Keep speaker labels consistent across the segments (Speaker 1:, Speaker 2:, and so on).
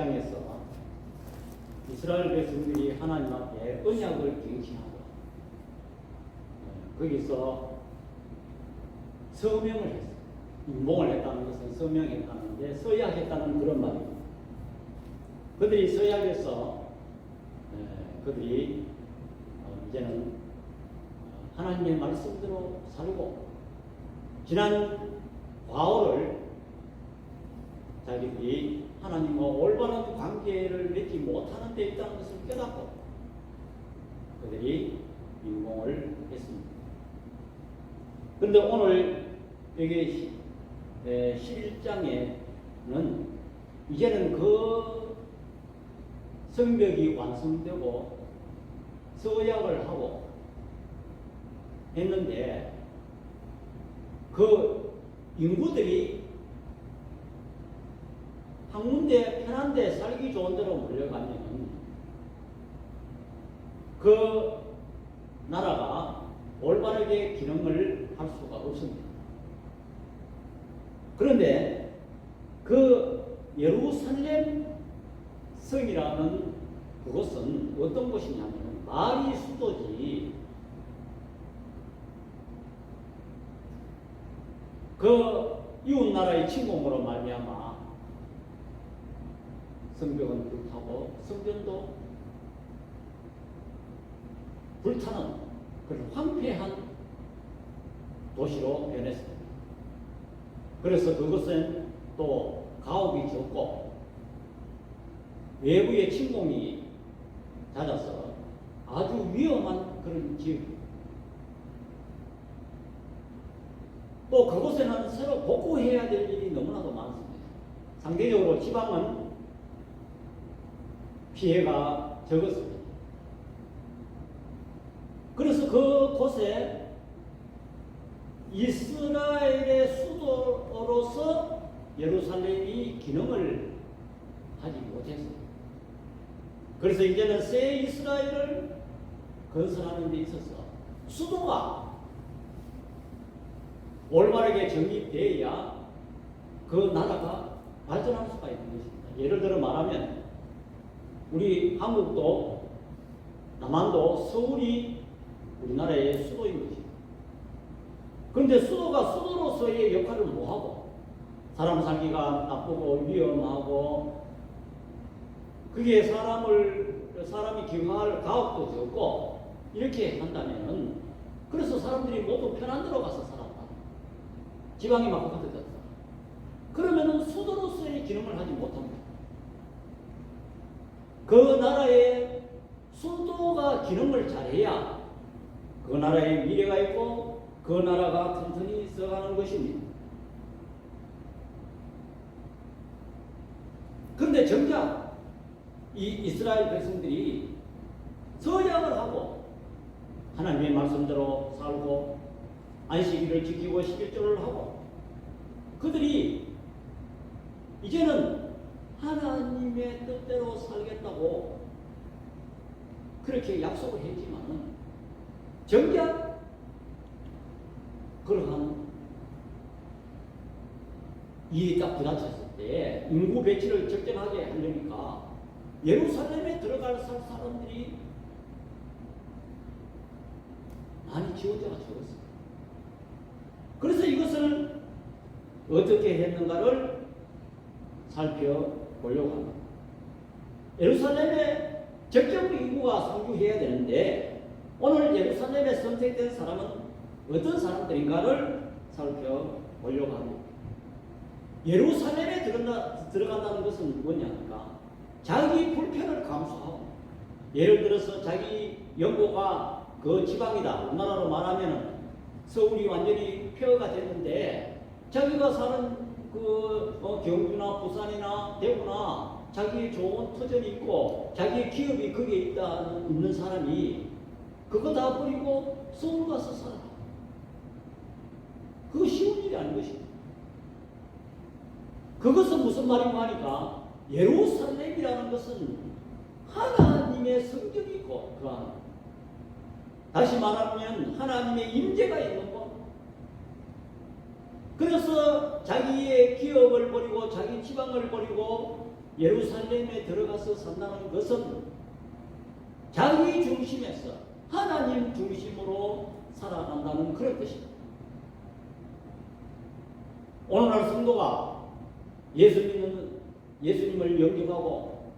Speaker 1: 11장에서 이스라엘 백성들이 하나님 앞에 언약을 갱신하고 거기서 서명을 했어요. 인봉을 했다는 것은 서명했다는데 서약했다는 그런 말입니다. 그들이 서약해서 그들이 이제는 하나님의 말씀대로 살고 지난 과오를 자기들이 하나님과 올바른 관계를 맺지 못하는 데 있다는 것을 깨닫고 그들이 인봉을 했습니다. 그런데 오늘 여기 11장에는 이제는 그 성벽이 완성되고 서약을 하고 했는데 그 인구들이 한 군데 편한 데 살기 좋은 데로 몰려가면 그 나라가 올바르게 기능을 할 수가 없습니다. 그런데 그 예루살렘 성이라는 그것은 어떤 곳이냐면 말이 수도지 그 이웃 나라의 침공으로 말미암아 성벽은 불타고 성전도 불타는 그런 황폐한 도시로 변했습니다. 그래서 그것은 또 가옥이 적고 외부의 침공이 잦아서 아주 위험한 그런 지역입니다. 또 그곳에는 새로 복구해야 될 일이 너무나도 많습니다. 상대적으로 지방은 피해가 적었습니다. 그래서 그곳에 이스라엘의 수도로서 예루살렘이 기능을 하지 못했습니다. 그래서 이제는 새 이스라엘을 건설하는 데 있어서 수도가 올바르게 정립되어야 그 나라가 발전할 수가 있는 것입니다. 예를 들어 말하면 우리 한국도 남한도 서울이 우리나라의 수도인 것입니다. 그런데 수도가 수도로서의 역할을 못하고 사람 살기가 나쁘고 위험하고 그게 사람이 기능할 가옥도 적고 이렇게 한다면은 그래서 사람들이 모두 편한 데로 가서 살았다. 지방이 막 흩어졌다. 그러면은 수도로서의 기능을 하지 못합니다. 그 나라의 수도가 기능을 잘해야 그 나라의 미래가 있고 그 나라가 튼튼히 써가는 것입니다. 그런데 정작 이 이스라엘 백성들이 서약을 하고 하나님의 말씀대로 살고 안식일을 지키고 11조를 하고 그들이 이제는 하나님의 뜻대로 살겠다고 그렇게 약속을 했지만은 정작 그러한 일이 딱 부닥쳤을 때 인구 배치를 적절하게 하려니까 예루살렘에 들어갈 사람들이 많이 지원자가 적었습니다. 그래서 이것을 어떻게 했는가를 살펴보려고 합니다. 예루살렘에 적정 인구가 상주해야 되는데 오늘 예루살렘에 선택된 사람은 어떤 사람들인가를 살펴보려고 합니다. 예루살렘에 들어간다는 것은 뭐냐니까 자기 불편을 감수하고 예를 들어서 자기 연고가 그 지방이다. 우리나라로 말하면 서울이 완전히 폐허가 됐는데 자기가 사는 경주나 부산이나 대구나 자기의 좋은 터전이 있고 자기의 기업이 거기에 있는 사람이 그거 다 버리고 서울 가서 살아. 그거 쉬운 일이 아닌 것입니다. 그것은 무슨 말인가 하니까 예루살렘이라는 것은 하나님의 성전이고 다시 말하면 하나님의 임재가 있는 곳. 그래서 자기의 기업을 버리고 자기 지방을 버리고 예루살렘에 들어가서 산다는 것은 자기 중심에서 하나님 중심으로 살아간다는 그런 뜻입니다. 오늘날 성도가 예수님을 영접하고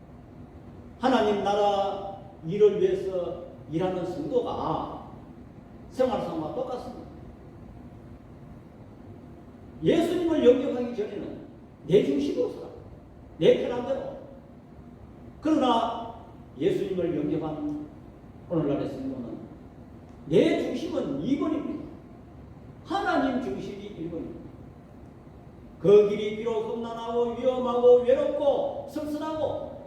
Speaker 1: 하나님 나라 일을 위해서 일하는 성도가 생활상과 똑같습니다. 예수님을 영접하기 전에는 내 중심으로 살아. 내 편한대로. 그러나 예수님을 영접한 오늘날의 성도는 내 중심은 2번입니다. 하나님 중심이 1번입니다. 그 길이 비록 험난하고 위험하고 외롭고 성스러고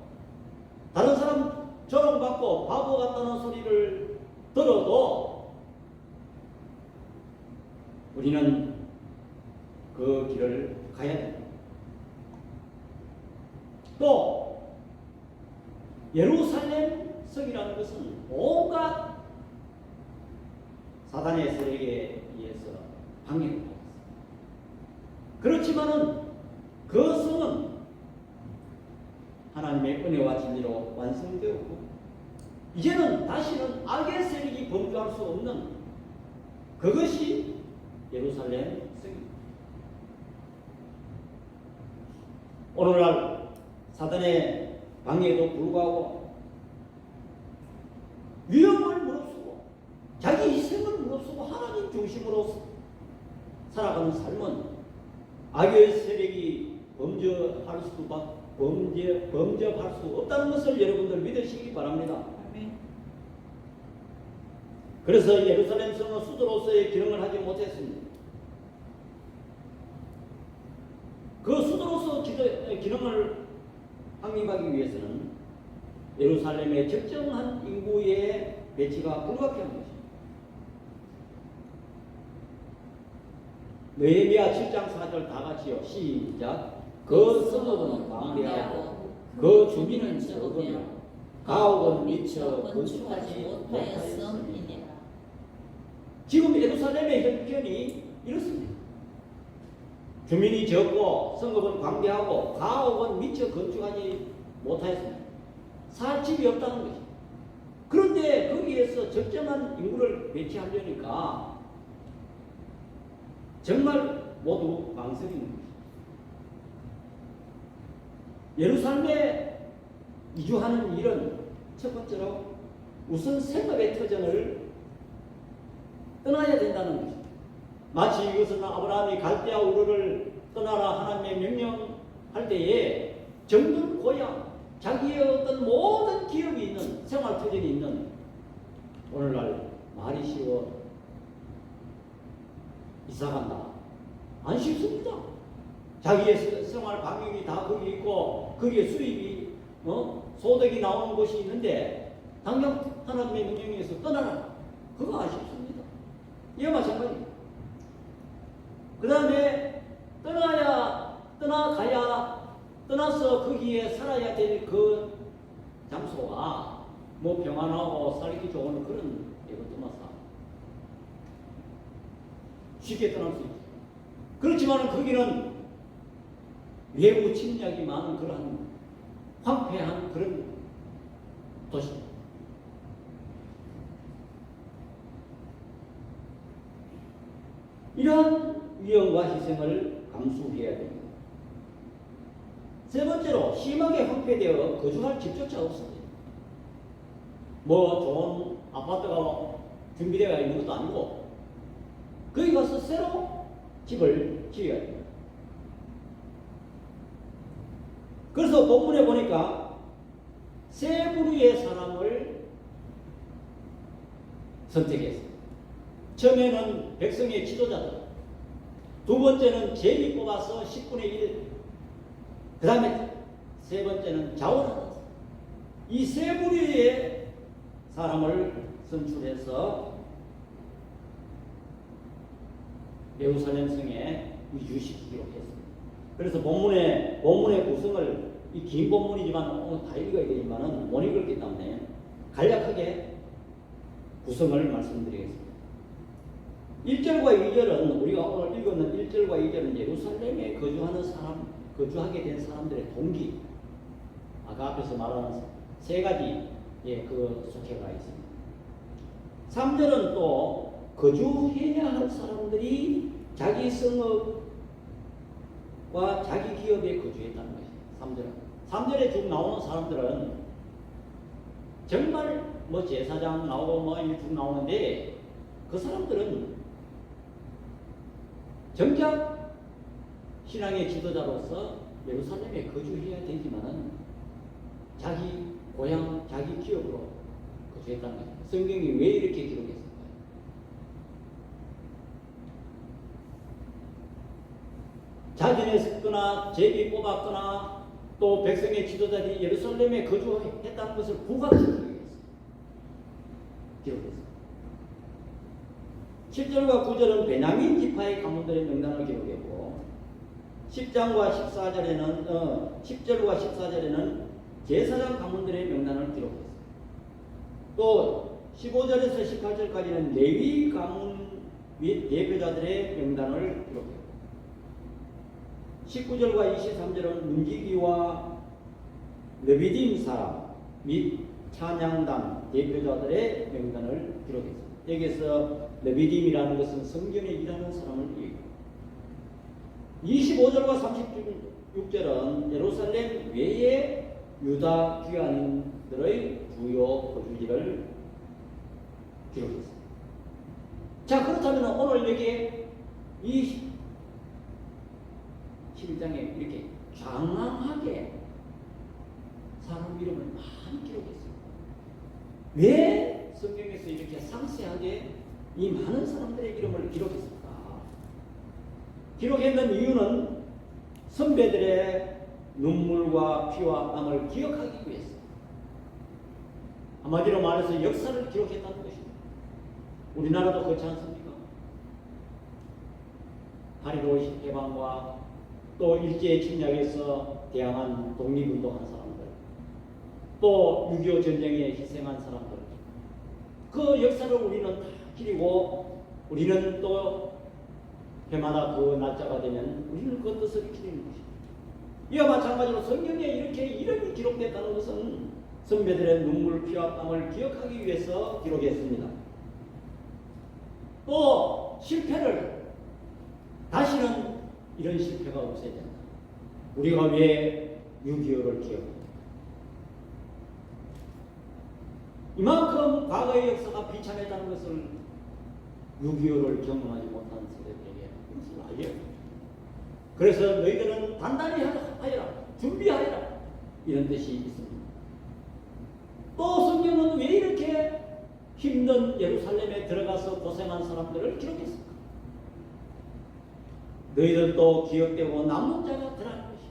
Speaker 1: 다른 사람 조롱받고 바보 같다는 소리를 들어도 우리는 그 길을 가야 됩니다. 또 예루살렘 성이라는 것은 온갖 사단의 세력에 의해서 방해를 받았습니다. 그렇지만은 그 성은 하나님의 은혜와 진리로 완성되었고 이제는 다시는 악의 세력이 범주할 수 없는 그것이 예루살렘 성입니다. 오늘날 사단의 방해에도 불구하고 위험을 무릅쓰고 자기 희생을 무릅쓰고 하나님 중심으로 살아가는 삶은 악의 세력이 범접할 수 없다는 것을 여러분들 믿으시기 바랍니다. 그래서 예루살렘 성은 수도로서의 기능을 하지 못했습니다. 그 수도로서 기능을 확립하기 위해서는 예루살렘의 적정한 인구의 배치가 불가피한 것입니다. 느헤미야 7장 4절 다 같이요. 시작. 그 성읍은 광대하고 그 주민은 적으며 가옥은 미처 건축하지 못하였음이니라. 지금 예루살렘의 형편이 이렇습니다. 주민이 적고 성읍은 광대하고 가옥은 미처 건축하지 못하였습니다. 살 집이 없다는 것입니다. 그런데 거기에서 적정한 인구를 배치하려니까 정말 모두 망설이는 것입니다. 예루살렘에 이주하는 일은 첫 번째로 우선 생업의 터전을 떠나야 된다는 것입니다. 마치 이것은 아브라함이 갈대아 우르를 떠나라 하나님의 명령할 때에 정든 고향, 자기의 어떤 모든 기업이 있는 생활 터전이 있는 오늘날 말이 쉬워 이사간다. 안 쉽습니다. 자기의 생활 방역이 다 거기 있고 거기에 수입이 소득이 나오는 곳이 있는데 당장 하나님의 명령에서 떠나라. 그거 안 쉽습니다. 이와 마찬가지입니다. 그 다음에 떠나서 거기에 살아야 될 그 장소가 뭐 평안하고 살기 좋은 그런 이것도 쉽게 떠날 수 있죠. 그렇지만 거기는 외부 침략이 많은 그런 황폐한 그런 도시입니다. 이러한 위험과 희생을 감수해야 됩니다. 세 번째로 심하게 황폐되어 거주할 집조차 없습니다. 뭐 좋은 아파트가 준비되어 있는 것도 아니고 거기 가서 새로 집을 지어야 됩니다. 그래서 본문에 보니까 세 부류의 사람을 선택했습니다. 처음에는 백성의 지도자들, 두 번째는 제비 뽑아서 10분의 1, 그 다음에 세 번째는 자원하다. 이 세 부류의 사람을 선출해서 예루살렘 성에 이주시키기로 했습니다. 그래서 본문의 구성을 이 긴 본문이지만 다 읽어야 되지만은 못 읽었기 때문에 간략하게 구성을 말씀드리겠습니다. 1절과 2절은 우리가 오늘 읽었는 1절과 2절은 예루살렘에 거주하게 된 사람들의 동기, 앞에서 말하는 세 가지 그 속해가 있습니다. 3절은 또 거주해야 할 사람들이 자기 성읍과 자기 기업에 거주했다는 것이에요. 3절에 쭉 나오는 사람들은 정말 뭐 제사장 나오고 뭐 쭉 나오는데 그 사람들은 정작 신앙의 지도자로서 예루살렘에 거주해야 되지만은 자기 고향, 자기 기업으로 거주했다는 거예요. 성경이 왜 이렇게 기록했을까요? 자진했거나 제비 뽑았거나 또 백성의 지도자들이 예루살렘에 거주했다는 것을 부각시키기 위해서 기록했습니다. 7절과 9절은 베냐민 지파의 가문들의 명단을 기록했고 10절과 14절에는 제사장 가문들의 명단을 기록했습니다. 또 15절에서 18절까지는 레위 가문 및 대표자들의 명단을 기록했고 19절과 23절은 문지기와 르비딤 사람 및 찬양단 대표자들의 명단을 기록했습니다. 여기서 르비딤이라는 것은 성전에 일하는 사람을 얘기합니다. 25절과 36절은 예루살렘 외에 유다 귀환인들의 주요 거주지를 기록했습니다. 자, 그렇다면 오늘 여기에 이 11장에 이렇게 장황하게 사람 이름을 많이 기록했습니다. 왜 성경에서 이렇게 상세하게 이 많은 사람들의 이름을 기록했을까? 기록했는 이유는 선배들의 눈물과 피와 땀을 기억하기 위해서, 한마디로 말해서 역사를 기록했다는 것입니다. 우리나라도 그렇지 않습니까? 8.15 해방과 또 일제의 침략에서 대항한 독립운동한 사람들, 또 6.25 전쟁에 희생한 사람들, 그 역사를 우리는 다 기리고, 우리는 또 해마다 그 날짜가 되면 우리는 그 뜻을 기리는 것입니다. 이와 마찬가지로 성경에 이렇게 이름이 기록됐다는 것은 선배들의 눈물, 피와 땀을 기억하기 위해서 기록했습니다. 또 실패를, 다시는 이런 실패가 없어야 된다. 우리가 왜 6.25를 기억합니까? 이만큼 과거의 역사가 비참했다는 것을 6.25를 경험하지 못한 세대들에게 무슨 알려? 그래서 너희들은 단단히 하여라, 준비하여라, 이런 뜻이 있습니다. 또 성경은 왜 이렇게 힘든 예루살렘에 들어가서 고생한 사람들을 기록했을까? 너희들도 기억되고 남는 자가 되라는 것이.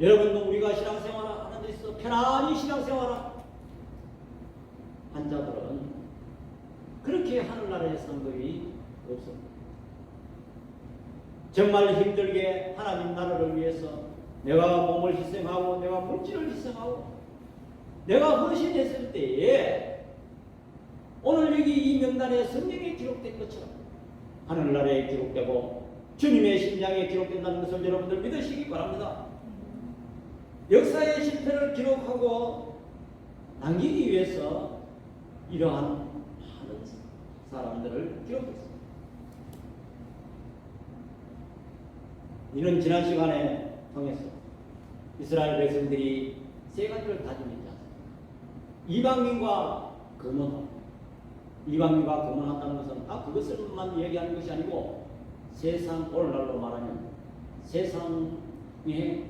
Speaker 1: 여러분도 우리가 신앙생활을 하는 데 있어 편안히 신앙생활을 한 자들은 그렇게 하늘나라에 산 법이 없습니다. 정말 힘들게 하나님 나라를 위해서 내가 몸을 희생하고 내가 물질을 희생하고 내가 헌신했을 때에 오늘 여기 이 명단에 성경에 기록된 것처럼 하늘나라에 기록되고 주님의 심장에 기록된다는 것을 여러분들 믿으시기 바랍니다. 역사의 실패를 기록하고 남기기 위해서 이러한 많은 사람들을 기록했습니다. 이는 지난 시간에 통해서 이스라엘 백성들이 세 가지를 다짐했지 않습니까? 이방인과 거문하고, 이방인과 거문한다는 것은 다 그것을만 얘기하는 것이 아니고 세상, 오늘날로 말하면 세상의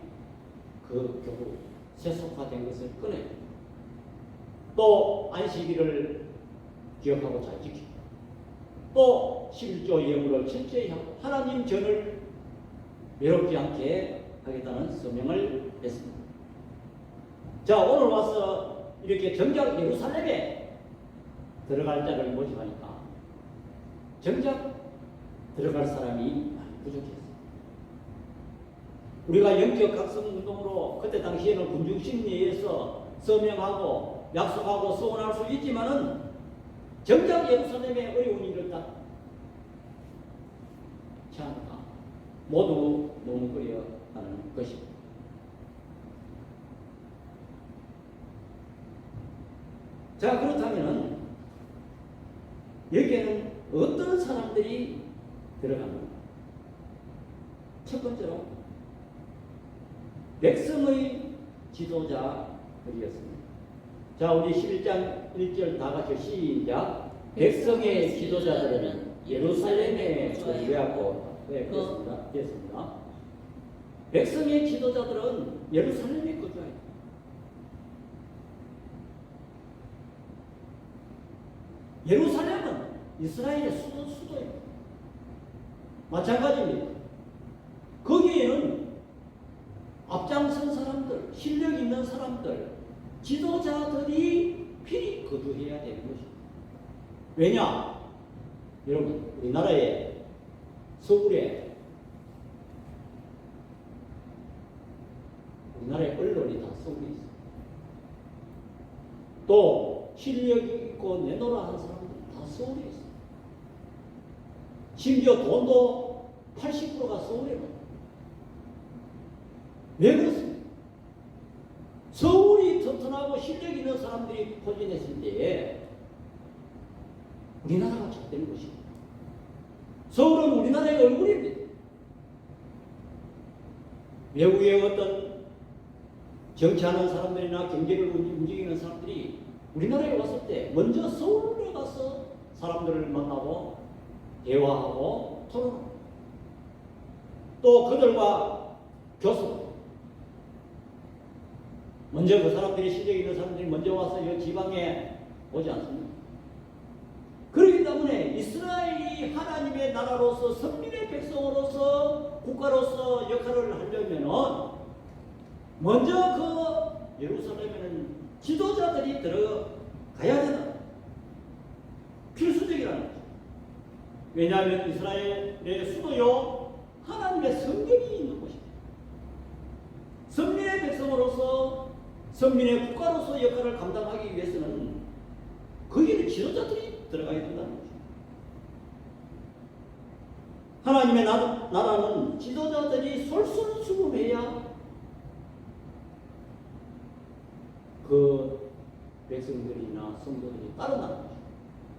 Speaker 1: 그 교구, 세속화된 것을 꺼내 또 안식일을 기억하고 잘 지키고 또 11조 예물을 철저히 하고 하나님 전을 외롭지 않게 하겠다는 서명을 했습니다. 자, 오늘 와서 이렇게 정작 예루살렘에 들어갈 자를 모집하니까 정작 들어갈 사람이 많이 부족했어요. 우리가 영적 각성 운동으로 그때 당시에는 군중 심리에서 서명하고 약속하고 소원할 수 있지만은 정작 예루살렘에 어려운 일을 딱 취하니까 모두 머뭇거려 하는 것입니다. 자, 그렇다면은 여기에는 어떤 사람들이 들어갑니까? 첫 번째로 백성의 지도자들이었습니다. 자, 우리 11장 1절 다 같이 시작. 백성의 지도자들은 예루살렘에 거주하고 됐습니다. 백성의 지도자들은 예루살렘에 거주하였다. 예루살렘은 이스라엘의 수도입니다. 마찬가지입니다. 거기에는 앞장선 사람들, 실력 있는 사람들, 지도자들이 필히 거주해야 되는 것입니다. 왜냐? 여러분, 우리나라의 서울에 우리나라의 언론이 다 서울에 있습니다. 또 실력이 있고 내노라 하는 사람들 다 서울에 있습니다. 심지어 돈도 80%가 서울에 옵니다. 왜 그렇습니까? 서울이 튼튼하고 실력 있는 사람들이 포진했을 때에 우리나라가 잘 되는 것입니다. 서울은 우리나라의 얼굴입니다. 외국의 어떤 정치하는 사람들이나 경제를 움직이는 사람들이 우리나라에 왔을 때 먼저 서울에 가서 사람들을 만나고 대화하고 토론하고 또 그들과 교섭. 먼저 그 사람들이 실력 있는 사람들이 먼저 와서 이 지방에 오지 않습니까? 그렇기 때문에 이스라엘이 하나님의 나라로서 선민의 백성으로서 국가로서 역할을 하려면 먼저 그 예루살렘에는 지도자들이 들어가야 된다. 필수적이라는 거죠. 왜냐하면 이스라엘의 수도요 하나님의 성경이 있는 곳입니다. 선민의 백성으로서 선민의 국가로서 역할을 감당하기 위해서는 거기는 지도자들이 들어가야 된다는 거죠. 하나님의 나라는 지도자들이 솔솔수범해야 그 백성들이나 성도들이 따른다는 거죠.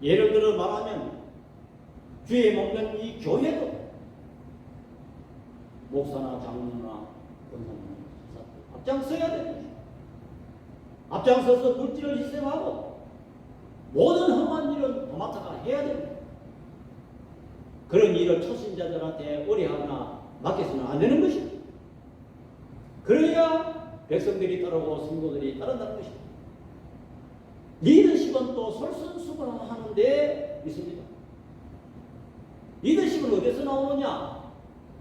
Speaker 1: 예를 들어 말하면 주에 먹는 이 교회도 목사나 장로나 권사나 앞장서야 되는 거죠. 앞장서서 물질을 희생하고 모든 험한 일은 도맡아가 해야 됩니다. 그런 일을 초신자들한테 의뢰하거나 맡겨서는 안 되는 것입니다. 그래야 백성들이 따르고 성도들이 따른다는 것입니다. 리더십은 또 솔선수범하는 데 있습니다. 리더십은 어디서 나오느냐?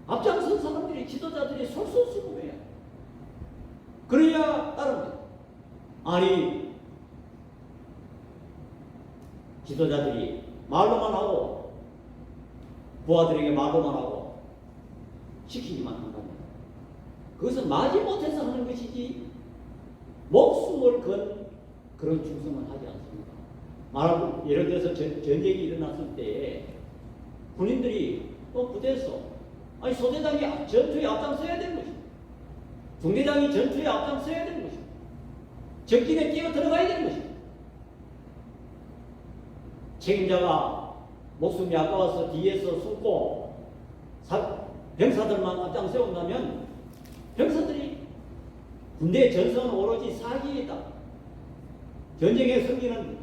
Speaker 1: 앞장선 사람들이 지도자들이 솔선수범해야 그래야 따릅니다. 아니 지도자들이 말로만 하고 부하들에게 말로만 하고 시키기만 한다면 그것은 마지못해서 하는 것이지 목숨을 건 그런 충성을 하지 않습니다. 말하고 예를 들어서 전쟁이 일어났을 때 군인들이 또 부대에서 아니 소대장이 전투에 앞장서야 되는 것입니다. 중대장이 전투에 앞장서야 되는 것입니다. 적진에 뛰어 들어가야 되는 것입니다. 책임자가 목숨이 아까워서 뒤에서 숨고 병사들만 앞장세운다면 병사들이 군대의 전선은 오로지 사기에 있다. 전쟁의 승리는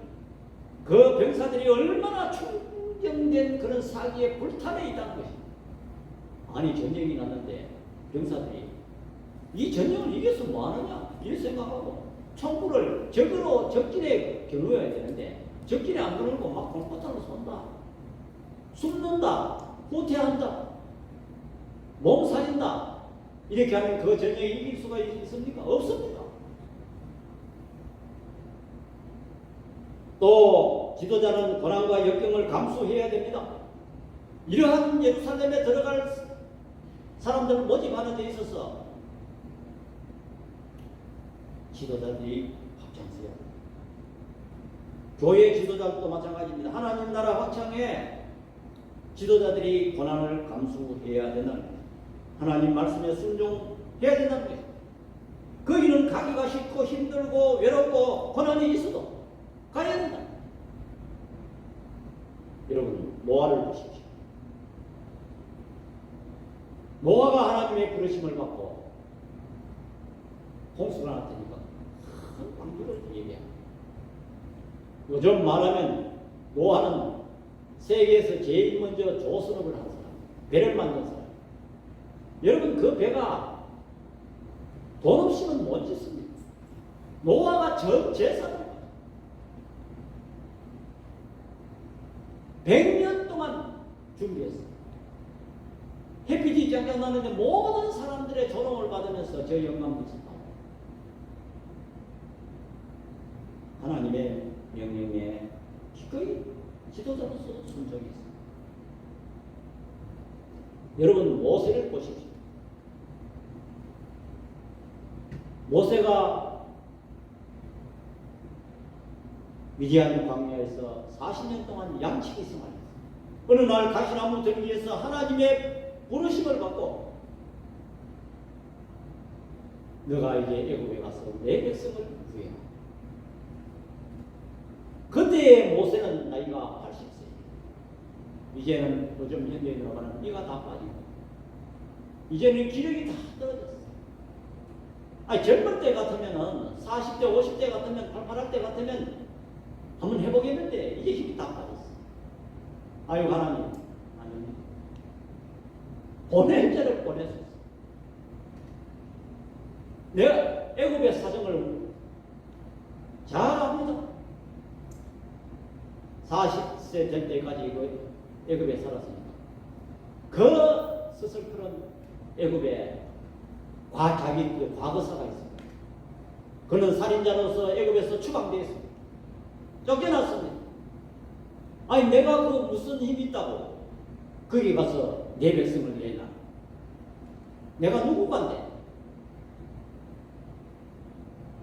Speaker 1: 그 병사들이 얼마나 충격된 그런 사기에 불탄에 있다는 것입니다. 아니 전쟁이 났는데 병사들이 이 전쟁을 이겨서 뭐하느냐 이렇게 생각하고 총구를 적으로 적진에 겨누어야 되는데 적진에 안 겨누고 막 공포탄을 쏜다. 숨는다. 후퇴한다. 몸살린다. 이렇게 하면 그 전쟁에 이길 수가 있습니까? 없습니다. 또 지도자는 고난과 역경을 감수해야 됩니다. 이러한 예루살렘에 들어갈 사람들을 모집하는 데 있어서 지도자들이 확장해야 됩니다. 교회 지도자도 마찬가지입니다. 하나님 나라 확장에 지도자들이 고난을 감수해야 된다는 거예요. 하나님 말씀에 순종해야 된다는 거예요. 거기는 가기가 싫고 힘들고 외롭고 고난이 있어도 가야 된다. 여러분, 노아를 보십시오. 노아가 하나님의 부르심을 받고 홍수가 났다니까 큰 방주를 얘기합니다. 요즘 말하면 노아는 세계에서 제일 먼저 조선업을 한 사람, 배를 만든 사람. 여러분, 그 배가 돈 없이는 못 짓습니다. 노아가 전 재산을 100년 동안 준비했어요. 햇빛이 쫙쫙 나는데 모든 사람들의 조롱을 받으면서 저 영광빛을 받아요. 하나님의 명령에 기꺼이 지도자로서 순종했어요. 여러분, 모세를 보십시오. 모세가 미디안 광야에서 40년 동안 양치기 생활했어요. 어느 날 가시나무 들기에서 하나님의 부르심을 받고 너가 이제 애굽에 가서 내 백성을 구해라. 그때의 모세는 나이가 80세. 이제는 요즘 현대에 들어가는 이가 다 빠지고 이제는 기력이 다 떨어졌어. 아니, 젊을 때 같으면은 40대 50대 같으면 팔팔할 때 같으면 한번 해보겠는데 이제 힘이 다 빠졌어. 아유, 하나님, 아니, 보낼 자를 보내소서. 내가 애굽의 사정을 잘 압니다. 40세 될 때까지 애굽에 살았으니까 그 스슬프른 애굽에 자기 그 과거사가 있습니다. 그는 살인자로서 애굽에서 추방되었습니다. 쫓겨났습니다. 아니, 내가 그 무슨 힘이 있다고 거기 가서 내 백성을 내나? 내가 누구간데?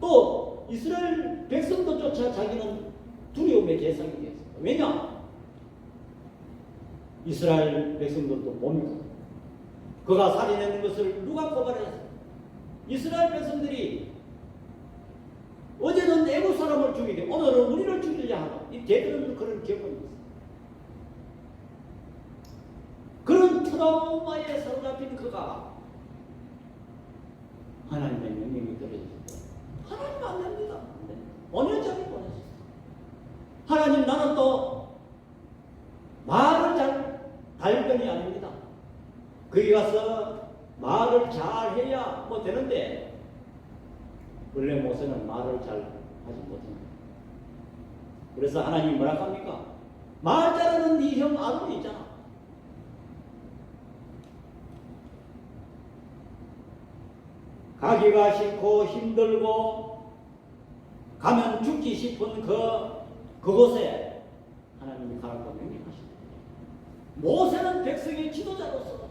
Speaker 1: 또 이스라엘 백성도 쫓아 자기는 두려움의 대상이 되었습니다. 왜냐? 이스라엘 백성들도 뭡니까? 그가 살인했는 것을 누가 고발했습니까? 이스라엘 백성들이 어제는 애국 사람을 죽이게 오늘은 우리를 죽이려 하나. 이 대들은 그런 경험이 있어요. 그런 트라우마에 사로잡힌 그가 하나님의 명령이 떨어졌을 때 하나님 안 됩니다. 언약장이 보냈어요. 하나님, 나는 또 말을 잘 달변이 아닙니다. 거기 가서 말을 잘 해야 뭐 되는데 원래 모세는 말을 잘 하지 못합니다. 그래서 하나님이 뭐라 합니까? 말 잘하는 네 형 아론이 있잖아. 가기가 싫고 힘들고 가면 죽기 싶은 그곳에 하나님이 가라고 명령하십니다. 모세는 백성의 지도자로서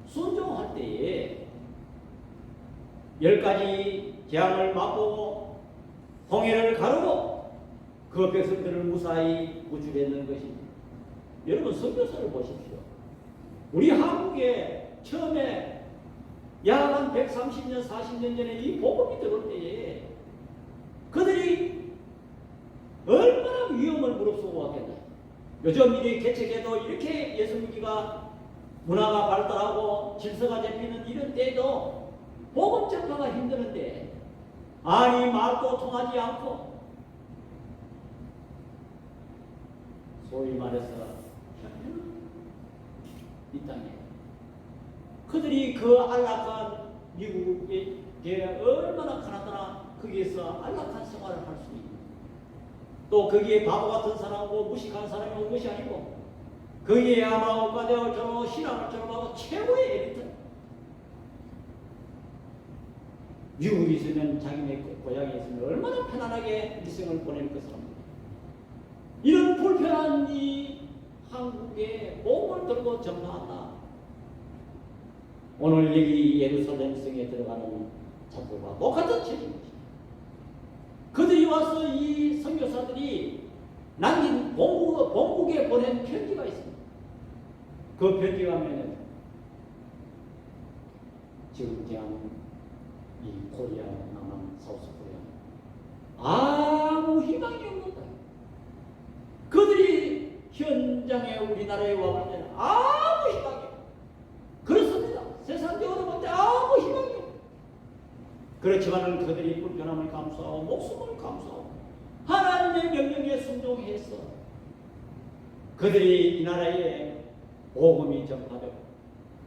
Speaker 1: 순종할 때에 10가지 재앙을 맛보고 홍해를 가르고 그 백성들을 무사히 구출했는 것입니다. 여러분, 선교사를 보십시오. 우리 한국에 처음에 약 한 130년, 40년 전에 이 복음이 들어올 때에 그들이 얼마나 위험을 무릅쓰고 왔겠나. 요즘 일이 개척해도 이렇게 예수님기가 문화가 발달하고 질서가 잡히는 이런 때에도 복음 전파가 힘드는데 아니, 말도 통하지 않고 소위 말해서 이 땅에 그들이 그 안락한 미국에 얼마나 가난하나 거기에서 안락한 생활을 할 수 있는, 또 거기에 바보 같은 사람하고 무식한 사람이 온 것이 아니고 거기에 아마 억가되어 저 신앙을 졸업하고 최고의 에리트, 미국에 있으면 자기네 고향에 있으면 얼마나 편안하게 일생을 보낼 것을 합니다. 이런 불편한 이 한국에 몸을 들고 전파한다. 오늘 여기 예루살렘 성에 들어가는 자들과 똑같은 책임입니다. 그들이 와서 이 선교사들이 남긴 본국에 보낸 편지가 있습니다. 그 편지 가면은 지금 대한 이 코리아, 남한, 사우스 코리아 아무 희망이 없는 거예요. 우리나라에 와볼 때는 아무 희망이 없어요. 그렇습니다. 세상이 어려울 때 아무 희망이 없어요. 그렇지만 그들이 불편함을 감수하고 목숨을 감수하고 하나님의 명령에 순종해서 그들이 이 나라에 복음이 전파되고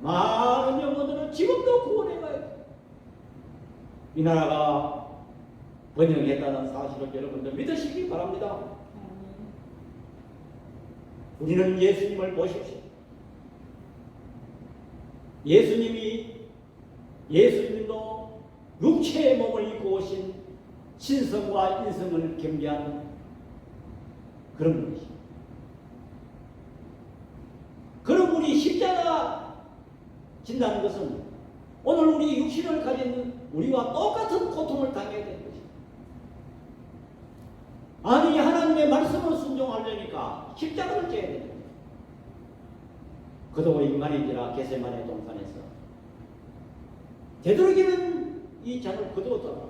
Speaker 1: 많은 영혼들은 지금도 구원해 가야 돼요. 이 나라가 번영했다는 사실을 여러분들 믿으시기 바랍니다. 우리는 예수님을 보십시오. 예수님도 육체의 몸을 입고 오신 신성과 인성을 겸비한 그런 분이십니다. 그런 분이 십자가 진다는 것은 오늘 우리 육신을 가진 우리와 똑같은 고통을 당해야 되는 것입니다. 아니 하나님의 말씀을 순종하려니까 십자가를 져야 됩니다. 그도 인간이니라 겟세마네 동산에서 되도록이면 이 잔을 거두었더라.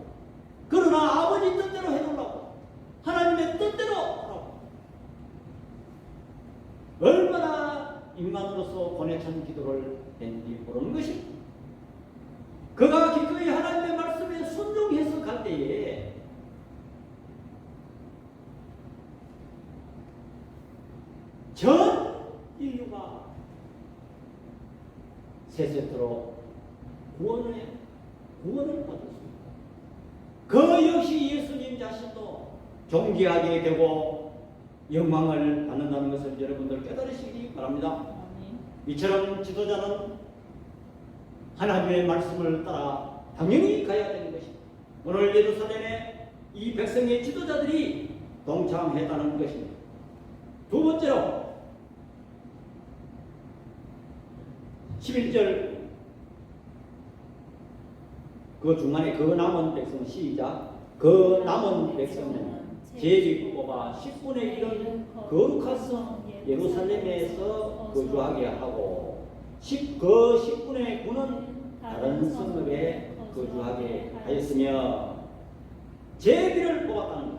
Speaker 1: 그러나 아버지 뜻대로 해놓으라고 하나님의 뜻대로 하라고 얼마나 인간으로서 고뇌찬 기도를 했는지 모르는 것입니다. 그가 기꺼이 하나님의 말씀에 순종해서 갈 때에 전 인류가 세세토록 구원을 받았습니다. 그 역시 예수님 자신도 존귀하게 되고 영광을 받는다는 것을 여러분들 깨달으시기 바랍니다. 이처럼 지도자는 하나님의 말씀을 따라 당연히 가야 되는 것입니다. 오늘 예루살렘에 이 백성의 지도자들이 동참했다는 것입니다. 두 번째로 11절 그 중간에 그 남은 백성 시작 그 남은 백성은 제비 뽑아 10분의 1은 거룩한 성 예루살렘에서 거주하게 하고 그 10분의 9는 다른 성읍에 거주하게 하였으며 제비를 뽑았다는 것.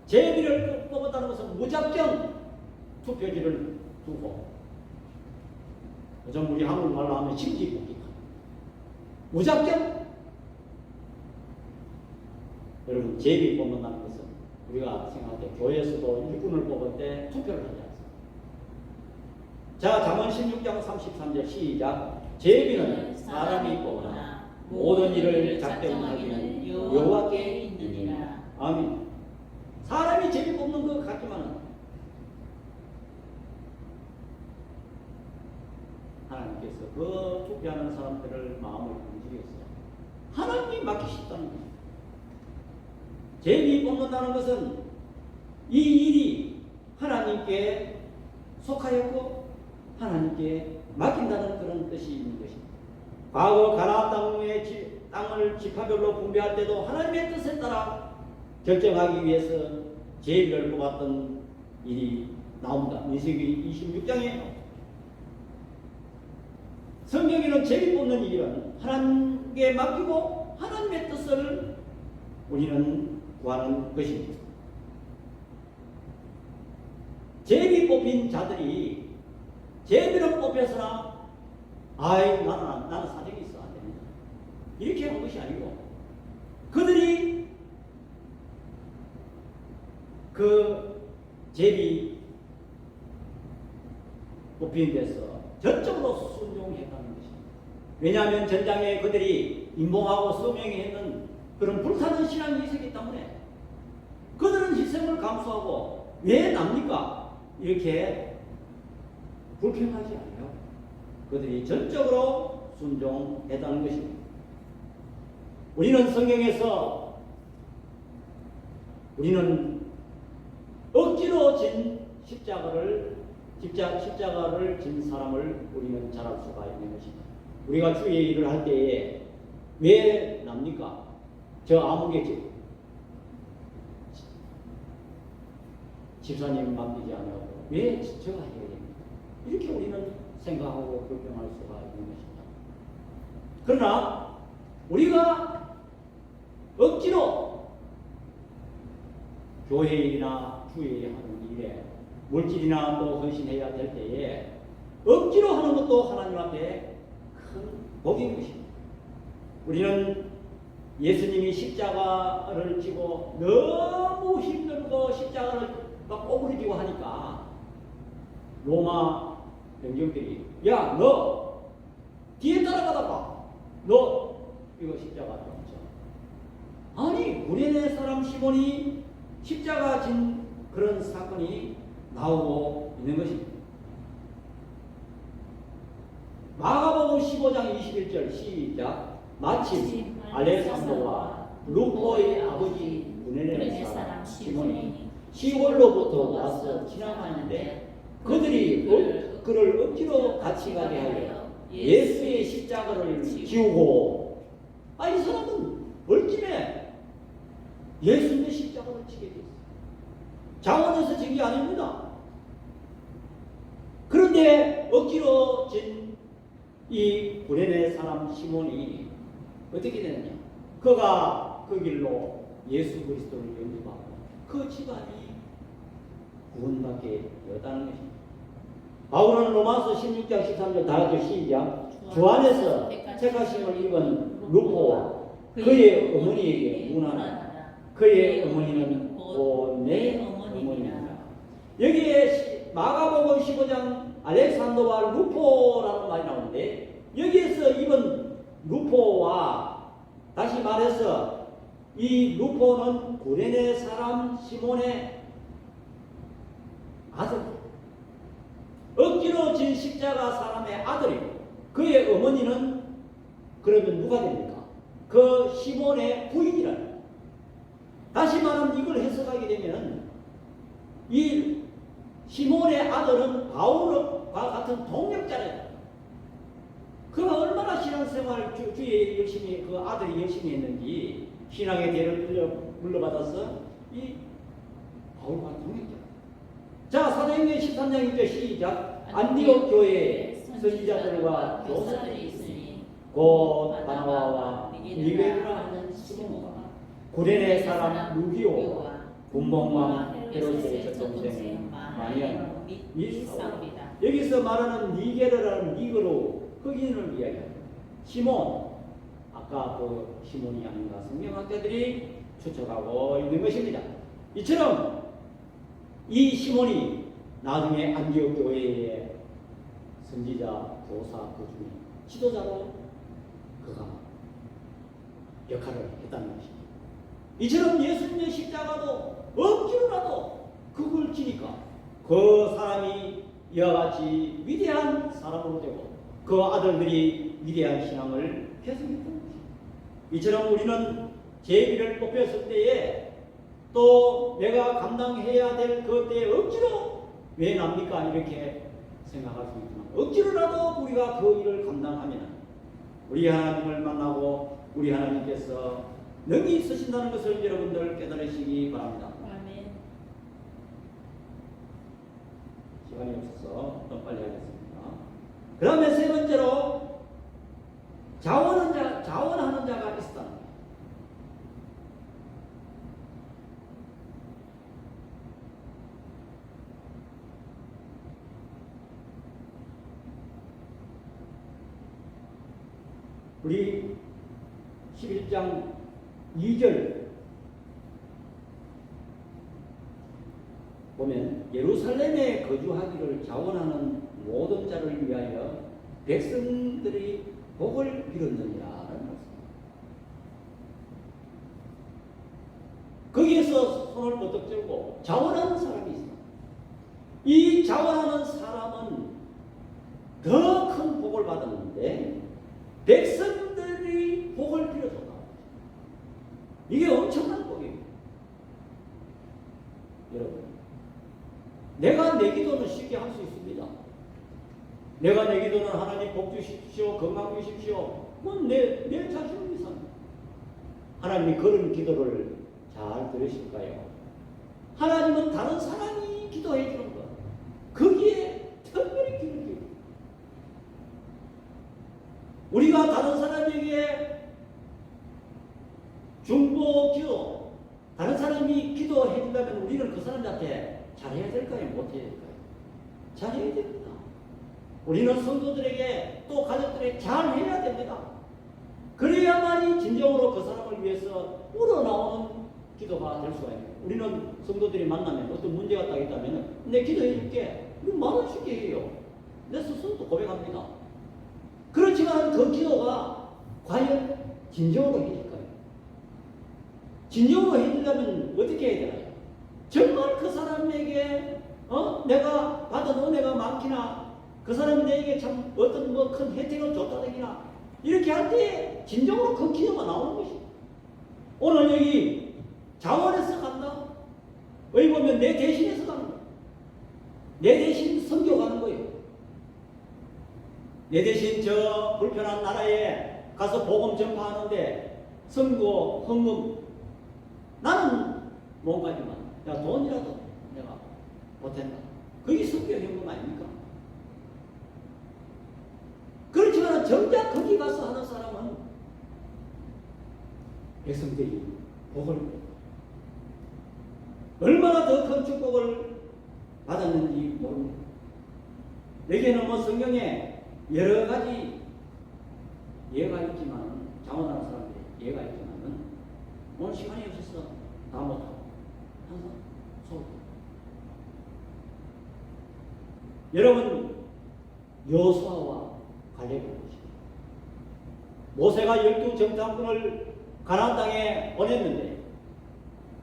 Speaker 1: 제비를 뽑았다는 것은 무작정 투표지를 두고 요즘 우리 한국말로 하면 심지뽑기 무작정 여러분 제비 뽑는다는 것은 우리가 생각할 때 교회에서도 일꾼을 뽑을 때 투표를 하지 않습니다. 자 잠언 16장 33절 시작 제비는 사람이 뽑으나 모든 일을 작정하기는 여호와께 있느니라. 아멘. 사람이 제비 뽑는 것 같지만은 하나님께서 그 투표하는 사람들을 마음을 움직였어요. 하나님이 맡기셨다는 것입니다. 제비 뽑는다는 것은 이 일이 하나님께 속하였고 하나님께 맡긴다는 그런 뜻이 있는 것입니다. 과거 가나안 땅을 지파별로 분배할 때도 하나님의 뜻에 따라 결정하기 위해서 제비를 뽑았던 일이 나옵니다. 민수기 26장에 성경에는 제비 뽑는 일은 하나님께 맡기고 하나님의 뜻을 우리는 구하는 것입니다. 제비 뽑힌 자들이 제비를 뽑혀서나 아이 나는 사정이 있어 안 됩니다. 이렇게 한 것이 아니고 그들이 그 제비 뽑힌 데서 전적으로 순종했다는 것입니다. 왜냐하면 전장에 그들이 인봉하고 서명했는 그런 불타는 신앙이 있었기 때문에 그들은 희생을 감수하고 왜 납니까? 이렇게 불평하지 않아요. 그들이 전적으로 순종했다는 것입니다. 우리는 성경에서 우리는 억지로 진 십자가를 진 사람을 우리는 잘 알 수가 있는 것입니다. 우리가 주의 일을 할 때에 왜 납니까? 저 아무개 집사님 맡기지 않고 왜 저가 해야 됩니까? 이렇게 우리는 생각하고 불평할 수가 있는 것입니다. 그러나 우리가 억지로 교회 일이나 주의 하는 일에 물질이나 또 헌신해야 될 때에 억지로 하는 것도 하나님 앞에 큰 복인 것입니다. 우리는 예수님이 십자가를 지고 너무 힘들고 십자가를 막 꼬부리지고 하니까 로마 병정들이 야 너 뒤에 따라가다가 너 이거 십자가 좀 져. 아니 구레네 사람 시몬이 십자가 진 그런 사건이 나오고 있는 것입니다. 마가복음 15장 21절 시작. 마침 알렉산더와 루포의 아버지 구레네 사람 시몬이 시골로부터 와서 지나가는데 그들이 그를 억지로 같이 가게 하여 예수의 십자가를 지우고 이 사람은 얼찜에 예수님의 십자가를 지게 됐어요. 자원해서 진 게 아닙니다. 그런데 억지로 진 이 구레네 사람 시몬이 어떻게 되느냐? 그가 그 길로 예수 그리스도를 영접하고 그 집안이 구원받게 되었다는 것입니다. 바울은 로마서 16장 13절 다 같이 시작. 주 안에서 택하심을 입은 루포와 그의 어머니에게 문안하라. 그의 어머니는 곧 내 어머니입니다. 여기에 마가복음 15장 알렉산더와 루포라는 말이 나오는데 여기에서 입은 루포와 다시 말해서 이 루포는 구레네 사람 시몬의 아들, 억지로 진 십자가 사람의 아들이고 그의 어머니는 그러면 누가 됩니까? 그 시몬의 부인이라. 다시 말하면 이걸 해석하게 되면 이 시몬의 아들은 바울과 같은 동력자래요. 그가 얼마나 신앙생활 주에 열심히 그 아들이 열심히 했는지 신앙의 대를 물려받아서 이 바울과 동력자. 자, 사도행전 13장 1절 시작. 안디옥 교회에 선지자들과 교사들이 있으니 곧 바나바와 니게르라 하는 시몬과 구레네 사람 루기오와 분봉왕 헤롯의 젖동생 마리아 및 사울이다. 여기서 말하는 니게르라는 니그로 흑인을 이야기합니다. 시몬, 아까 그 시몬이 아닌가 성경학자들이 추측하고 있는 것입니다. 이처럼 이 시몬이 나중에 안디옥 교회의 선지자, 교사 그 중에 지도자로 그가 역할을 했다는 것입니다. 이처럼 예수님의 십자가도 억지로라도 그걸 지니까 그 사람이 이와 같이 위대한 사람으로 되고 그 아들들이 위대한 신앙을 계승했다는 것입니다. 이처럼 우리는 제비를 뽑혔을 때에 또 내가 감당해야 될 그때에 억지로 왜 납니까? 이렇게 생각할 수 있지만 억지로라도 우리가 그 일을 감당하면 우리 하나님을 만나고 우리 하나님께서 능히 있으신다는 것을 여러분들 깨달으시기 바랍니다.
Speaker 2: 아멘.
Speaker 1: 시간이 없어서 좀 빨리 하겠습니다. 그 다음에 세 번째로 자원하는 자가 있다. 우리 11장 2절 보면 예루살렘에 거주하기를 자원하는 모든 자를 위하여 백성들이 복을 빌었느니라. 거기에서 손을 버떡 들고 자원하는 사람이 있습니다. 이 자원하는 사람은 더 큰 복을 받았는데 백성들이 복을 빌어줬다. 이게 엄청난 복입니다. 여러분, 내가 내 기도는 쉽게 할 수 있습니다. 내가 내 기도는 하나님 복 주십시오, 건강 주십시오. 그건 내 자신을 위해서입니다. 하나님이 그런 기도를 잘 들으실까요? 하나님은 다른 사람이 기도해 주는 것, 거기에 특별히 기를 줍니다. 우리가 다른 사람에게 중보 기도, 다른 사람이 사람이 기도해 준다면 우리는 그 사람한테 잘해야 될까요? 못해야 될까요? 잘해야 됩니다. 우리는 성도들에게 또 가족들에게 잘해야 됩니다. 그래야만이 진정으로 그 사람을 위해서 우러나오는 기도가 될 수가 있어요. 우리는 성도들이 만나면 어떤 문제가 딱 있다면 내 기도해 줄게. 말을 쉽게 해요. 내 스스로도 고백합니다. 그렇지만 그 기도가 과연 진정으로 해줄까요? 진정으로 해주려면 어떻게 해야 되나요? 정말 그 사람에게 내가 받은 은혜가 많기나 그 사람이 내게 참 어떤 큰 혜택을 줬다더기나 이렇게 할 때 진정으로 그 기도가 나오는 것이죠. 오늘 여기 자원해서 간다. 여기 보면 내 대신해서 가는 거예요. 내 대신 섬겨가는 거예요. 내 대신 저 불편한 나라에 가서 복음 전파하는데 선거, 헌금 나는 뭔가지만 내가 돈이라도 내가 보탠다. 그게 선교 헌금 아닙니까? 그렇지만 정작 거기 가서 하는 사람은 백성들이 복을 얼마나 더 큰 축복을 받았는지 모릅니다. 여기에는 뭐 성경에 여러 가지 예가 있지만 자원하는 사람들이 예가 있지만은 오늘 시간이 없어서 다 못하고 항상 속. 여러분 여호수아와 갈렙을 보십시오. 모세가 12 정탐꾼을 가나안 땅에 보냈는데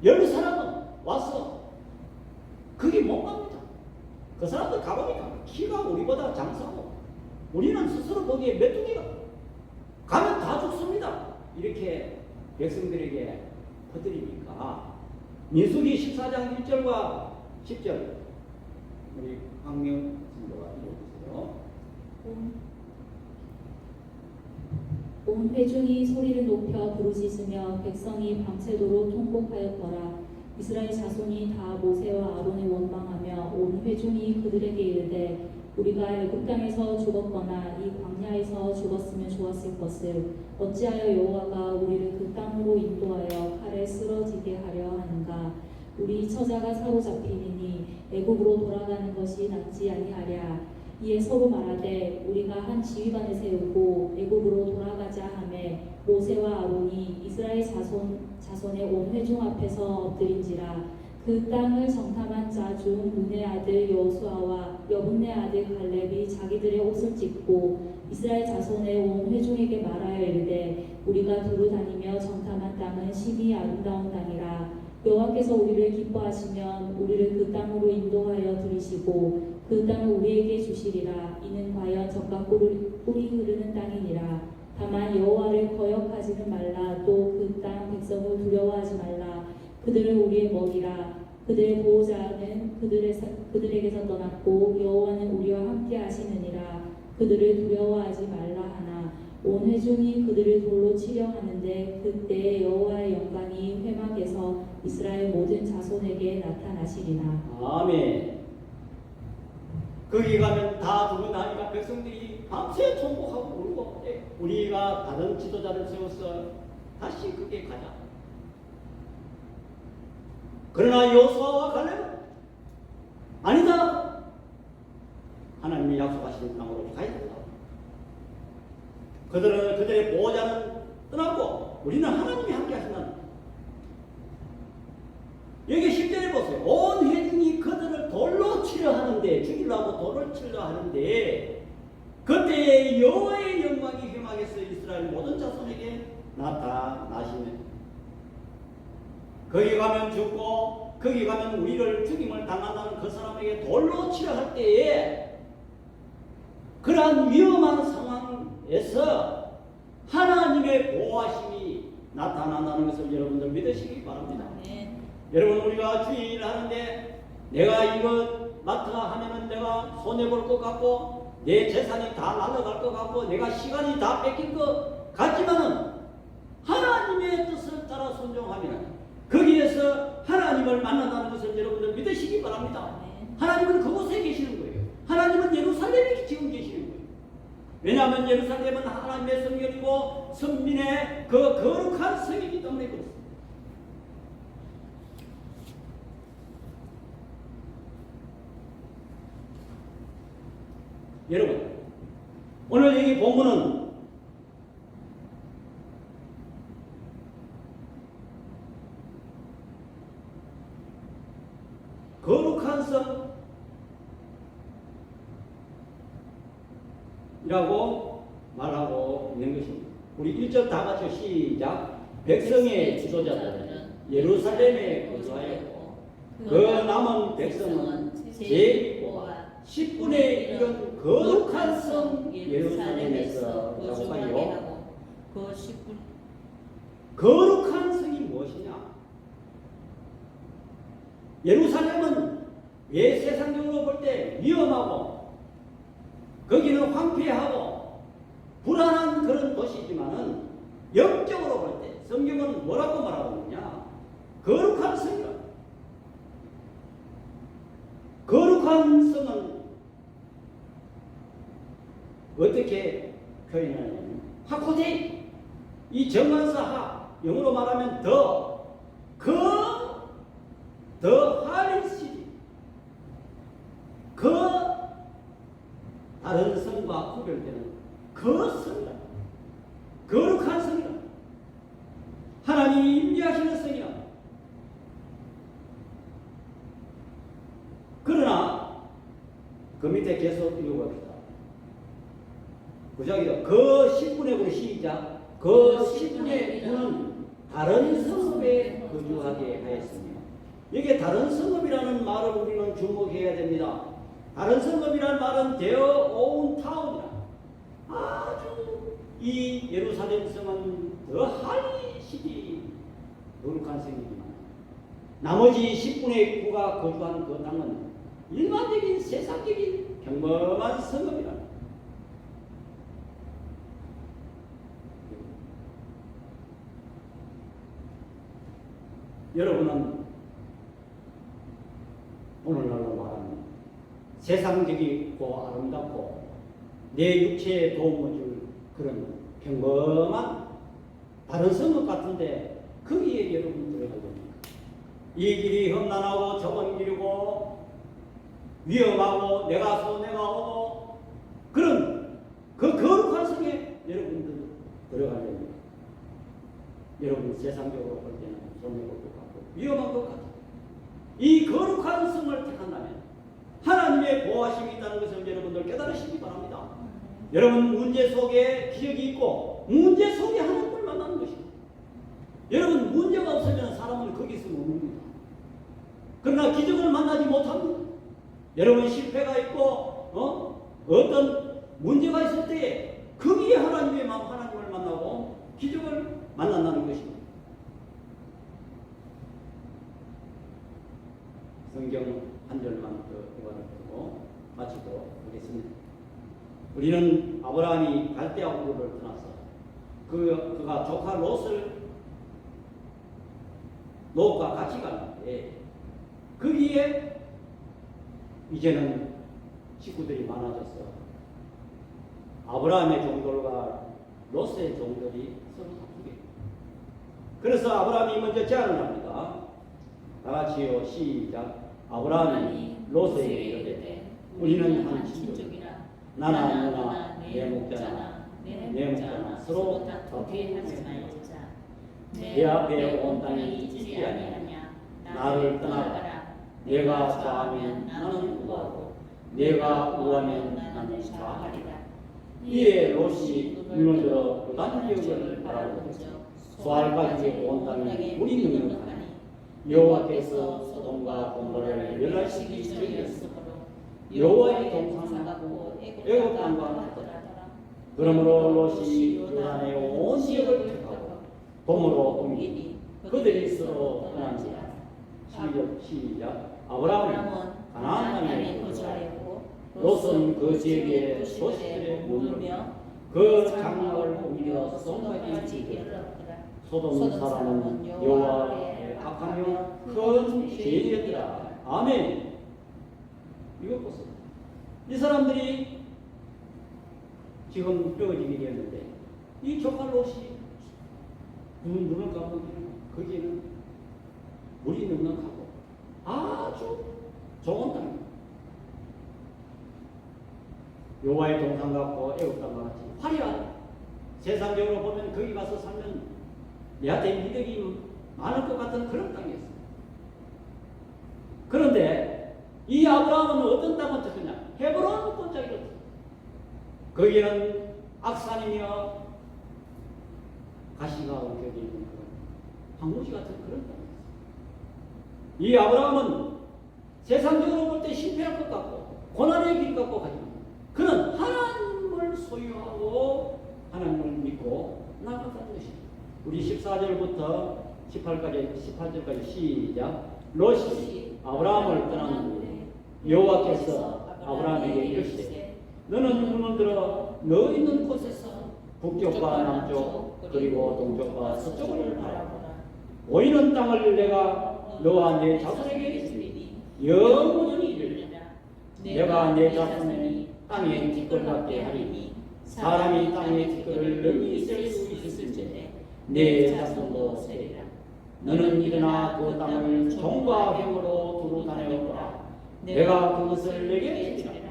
Speaker 1: 10사람은 와서 그게 못 갑니다. 그 사람들 가보니까 키가 우리보다 장사고 우리는 스스로 보기에 메뚜기가 가면 다 죽습니다. 이렇게 백성들에게 퍼뜨리니까 민수기 14장 1절과 10절 우리 황명 선교가 읽어주세요.
Speaker 2: 온 회중이 소리를 높여 부르짖으며 백성이 밤새도록 통곡하였더라. 이스라엘 자손이 다 모세와 아론을 원망하며 온 회중이 그들에게 이르되 우리가 애굽 땅에서 죽었거나 이 광야에서 죽었으면 좋았을 것을 어찌하여 여호와가 우리를 그 땅으로 인도하여 칼에 쓰러지게 하려 하는가. 우리 처자가 사로잡히니 애굽으로 돌아가는 것이 낫지 아니하랴. 이에 서로 말하되 우리가 한 지휘관을 세우고 애굽으로 돌아가자 하매 모세와 아론이 이스라엘 자손의 온 회중 앞에서 엎드린지라. 그 땅을 정탐한 자 중 눈의 아들 여호수아와 여분의 아들 갈렙이 자기들의 옷을 찢고 이스라엘 자손의 온 회중에게 말하여 이르되 우리가 두루 다니며 정탐한 땅은 심히 아름다운 땅이라. 여호와께서 우리를 기뻐하시면 우리를 그 땅으로 인도하여 들이시고 그 땅을 우리에게 주시리라. 이는 과연 젖과 꿀이 흐르는 땅이니라. 다만 여호와를 거역하지는 말라. 또 그 땅 백성을 두려워하지 말라. 그들을 우리의 먹이라. 그들의 보호자는 그들에게서 떠났고 여호와는 우리와 함께 하시느니라. 그들을 두려워하지 말라 하나 온 회중이 그들을 돌로 치려 하는데 그때 여호와의 영광이 회막에서 이스라엘 모든 자손에게 나타나시리나.
Speaker 1: 아멘. 거기 가면 다 두고 나니까 백성들이 밤새 통곡하고 울고 우리가 다른 지도자를 세워서 다시 그게 가자. 그러나 여호수아와 갈렙은 아니다. 하나님이 약속하신 땅으로 가야 된다. 그들의 보호자는 떠났고 우리는 하나님이 함께 하신다. 여기 10절에 보세요. 온 회중이 그들을 돌로 치려 하는데 죽이려고 돌을 치려 하는데 그때 여호와의 영광이 회막에서 이스라엘 모든 자손에게 나타나시네. 거기 가면 죽고 거기 가면 우리를 죽임을 당한다는 그 사람에게 돌로 치려 할 때에 그러한 위험한 상황에서 하나님의 보호하심이 나타난다는 것을 여러분들 믿으시기 바랍니다.
Speaker 2: 네.
Speaker 1: 여러분 우리가 주일 하는데 내가 이거 맡아 하면은 내가 손해볼 것 같고 내 재산이 다 날아갈 것 같고 내가 시간이 다 뺏길 것 같지만은 하나님의 뜻을 따라 순종하면 거기에서 하나님을 만난다는 것을 여러분들 믿으시기 바랍니다. 하나님은 그곳에 계시는 거예요. 하나님은 예루살렘에 지금 계시는 거예요. 왜냐하면 예루살렘은 하나님의 성전이고 선민의 그 거룩한 성이기 때문에 그렇습니다. 여러분, 오늘 여기 본문은 거룩한 성이라고 말하고 있는 것입니다. 우리 1절 다 같이 시작. 백성의 지도자들은 예루살렘에 거주하였고 그 남은 백성은 제1과 10분의 1은 거룩한 성 예루살렘에서 거주하여. 거룩한 성이 무엇이냐? 예루살렘은 왜 세상적으로 볼 때 위험하고 거기는 황폐하고 불안한 그런 도시지만은 영적으로 볼 때 성경은 뭐라고 말하고 있느냐? 거룩한 성이라. 거룩한 성은 어떻게 표현하냐면 하코데이, 이 정관사 영어로 말하면 더 하리시티, 다른 성과 구별되는 성이다. 거룩한 성이다. 하나님이 임재하시는 성이다. 그러나 그 밑에 계속 읽어봅시다. 구작이요. 그 10분의 9 시작. 그 10분의 9는 다른 성읍에 거주하게 하였으며, 이게 다른 성읍이라는 말을 우리는 주목해야 됩니다. 다른 성읍이라는 말은 their own town이다. 아주 이 예루살렘 성은 더 하이시티, 거룩한 성이지만 나머지 10분의 9가 거주하는 그 땅은 일반적인 세상적인 평범한 성읍이다. 여러분은 오늘날로 말하는 세상적이고 아름답고 내 육체에 도움을 줄 그런 평범한 다른 성읍 같은데 거기에 여러분 들어가야 됩니까? 이 길이 험난하고 좁은 길이고 위험하고 내가 손해가 오고 그런 그 거룩한 성에 여러분들 들어가야 됩니다. 여러분 세상적으로 볼 때는 손해가 올 것 같고 위험한 것 같아요. 이 거룩한 성을 택한다면 하나님의 보호하심이 있다는 것을 여러분들 깨달으시기 바랍니다. 여러분 문제 속에 기적이 있고 문제 속에 하나님을 만나는 것입니다. 여러분 문제가 없으면 사람은 거기서 멈춥니다. 그러나 기적을 만나지 못합니다. 여러분 실패가 있고 어떤 문제가 있을 때에 거기에 하나님을 만나고 기적을 만난다는 것입니다. 성경 한 절만 더 읽어드리고 마치도록 하겠습니다. 우리는 아브라함이 갈대아 우르를 떠나서 그가 조카 롯과 같이 가는데 거기에 이제는 식구들이 많아져서 아브라함의 종들과 롯의 종들이 서로 다투게. 그래서 아브라함이 먼저 제안을 합니다. 다 같이요 시작. 아브라함이 롯에게 이르되 우리는 한 친족이라 나나 너나 내 목자나 서로 다투게 하지 말자. 내 앞에 온 땅이 있지 아니하냐. 나를 떠나가라. 내가 좌하면 나는 우하고 내가 우하면 나는 좌하리라. 이에 롯이 눈을 들어 요단 지역을 바라보고 소알까지 온 땅이 우리 능력하니 여호와께서 소돔과 고모라를 멸하시기 전이었으므로 여호와의 동상하고 애굽 땅과 같더라. 그러므로 롯이 요단의 온 지역을 택하고 돔으로 옮기니 그들이 서로 떠난지라. 시작. 아브라함은 가나안 땅에 거주하였고 롯은 그 지역의 도시들에 머물며 그 장막을 옮겨 소돔까지 이르렀더라. 소돔 사람은 여호와의 악하며 큰 죄인이었더라. 아멘. 이것 보세요. 이 사람들이 지금 떨어지게 되었는데 이 조카 롯이 눈을 감고 거기는 물이 넉넉하고 아주 좋은 땅입니다. 여호와의 동산 같고 애굽 땅과 같이 화려한, 세상적으로 보면 거기 가서 살면 내한테 이득이 많을 것 같은 그런 땅이었어요. 그런데 이 아브라함은 어떤 땅을 택했냐? 헤브론 본장이를 택했어요. 거기는 악산이며 가시가 엉켜져 있는 그런 황무지 같은 그런 땅이었어요. 이 아브라함은 세상적으로 볼 때 실패할 것 같고 고난의 길 같고 하지만 그는 하나님을 소유하고 하나님을 믿고 나아갔다는 것입니다. 우리 14절부터 18절까지 시작. 롯이 아브라함을 떠난 후 여호와께서 아브라함에게 이르시되 너는 눈을 들어 너 있는 곳에서 북쪽과 남쪽 그리고 동쪽과 서쪽을 바라보라. 보이는 땅을 내가 너와 내 자손에게 주리니 영원히 이르리라. 내가 내 자손의 땅에 티끌같게 하리니 사람이 땅에 티끌을 능히 셀 수 있을진데 내 자손도 세리라. 너는 일어나 그 땅을 종과 병으로 두루 다녀오라. 내가 그것을 내게 주리라.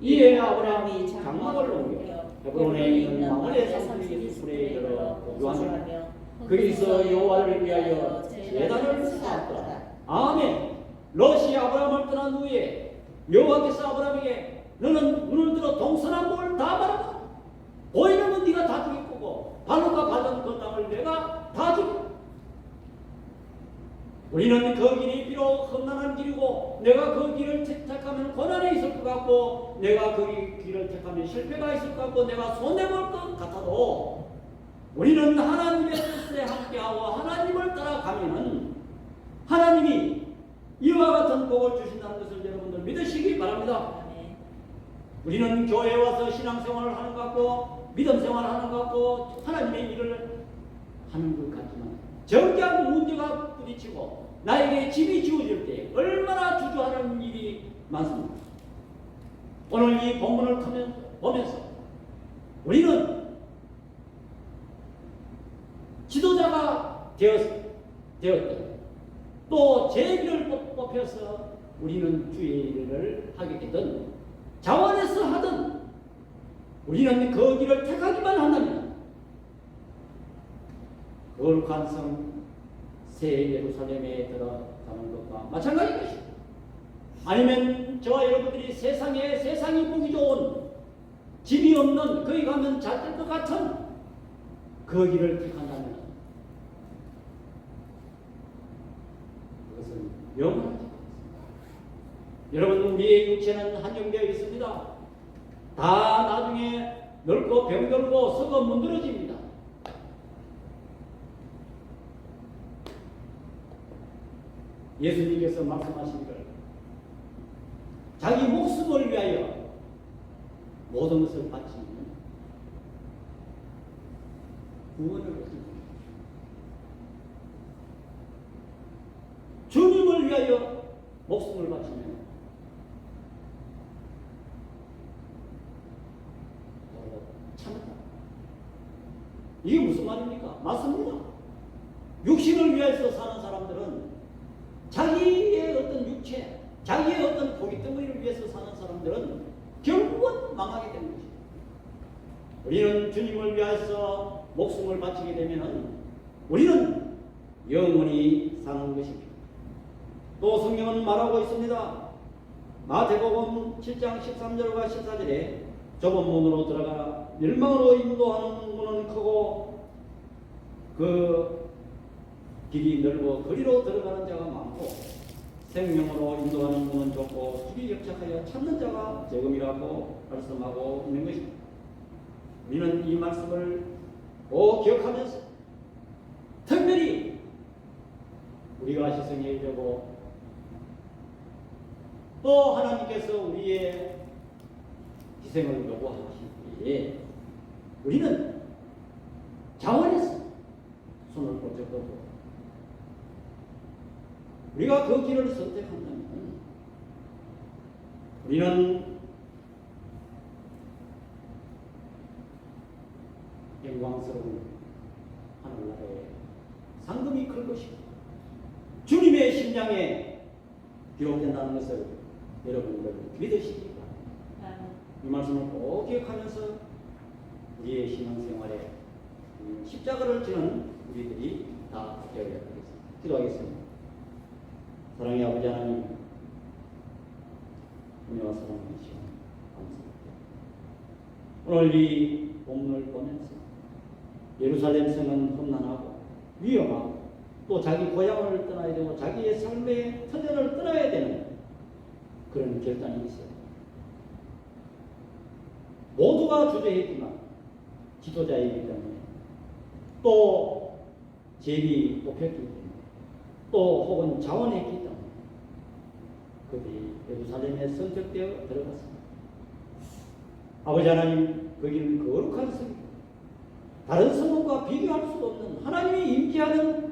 Speaker 1: 이에 아브라함이 장막을 옮겨 헤브론에 있는 마므레 산들이 술에 이르러 거주하며 거기서 여호와를 위하여 제단을 쌓았더라. 아멘. 롯이 아브라함을 떠난 후에 여호와께서 아브라함에게 너는 눈을 들어 동서남북을 다 바라봐. 보이는 건 네가 다 죽일 거고 발로가 받은 그 땅을 내가 다 주고, 우리는 그 길이 비록 험난한 길이고 내가 그 길을 택하면 고난이 있을 것 같고 내가 그 길을 택하면 실패가 있을 것 같고 내가 손해볼 것 같아도 우리는 하나님의 뜻에 함께하고 하나님을 따라가면은 하나님이 이와 같은 복을 주신다는 것을 여러분들 믿으시기 바랍니다. 우리는 교회에 와서 신앙생활을 하는 것 같고 믿음생활을 하는 것 같고 하나님의 일을 하는 것 같지만 정작 문제가 부딪히고 나에게 집이 지어질 때 얼마나 주저하는 일이 많습니다. 오늘 이 본문을 보면서 우리는 지도자가 되었다. 또 제비를 뽑혀서 우리는 주의 일을 하게 되든 자원해서 하든 우리는 그 길을 택하기만 한다면 거룩한 성 새 예루살렘에 들어가는 것과 마찬가지인 것입니다. 아니면 저와 여러분들이 세상이 보기 좋은 집이 없는 거기 가면 잘 될 것 같은 그 길을 택한다면 그것은 영원하지 않습니다. 여러분, 우리의 육체는 한정되어 있습니다. 다 나중에 늙고 병들고 썩어 문드러집니다. 예수님께서 말씀하시기를 자기 목숨을 위하여 모든 것을 바치는 구원을 얻습니다. 주님을 위하여 목숨을 바치면 참다. 이게 무슨 말입니까? 맞습니다. 육신을 위해서 사는 사람들은 자기의 어떤 육체, 자기의 어떤 고깃덩어리를 위해서 사는 사람들은 결국은 망하게 되는 것입니다. 우리는 주님을 위해서 목숨을 바치게 되면 우리는 영원히 사는 것입니다. 또 성경은 말하고 있습니다. 마태복음 7장 13절과 14절에 좁은 문으로 들어가 멸망으로 인도하는 문은 크고 그 길이 넓어 거리로 들어가는 자가 많고 생명으로 인도하는 문은 좁고 길이 역착하여 찾는 자가 적음이라고 말씀하고 있는 것입니다. 우리는 이 말씀을 꼭 기억하면서 특별히 우리가 희생해야 되고 또 하나님께서 우리의 희생을 요구하시기에 우리는 자원해서 손을 뻗어 뻗고 우리가 그 길을 선택한다면 우리는 영광스러운 하늘나라의 상금이 클 것이고 주님의 심장에 기록된다는 것을 여러분들 믿으시기 바랍니다. 이 말씀을 꼭 기억하면서 우리의 신앙생활에 십자가를 지는 우리들이 다 되어야 하겠습니다. 기도하겠습니다. 사랑의 아버지 하나님, 은혜와 사랑의 시간 감사합니다. 오늘 이 본문을 보면서 예루살렘 성은 험난하고 위험하고 또 자기 고향을 떠나야 되고 자기의 삶의 터전을 떠나야 되는 그런 결단이 있어요. 모두가 주저했지만 지도자이기 때문에 또 제비 뽑혔기 때문에 또 혹은 자원했기 때문에 그들이 예루살렘에 선택되어 들어갔습니다. 아버지 하나님, 거기는 거룩한 성입니다. 다른 성읍과 비교할 수 없는 하나님이 임재하는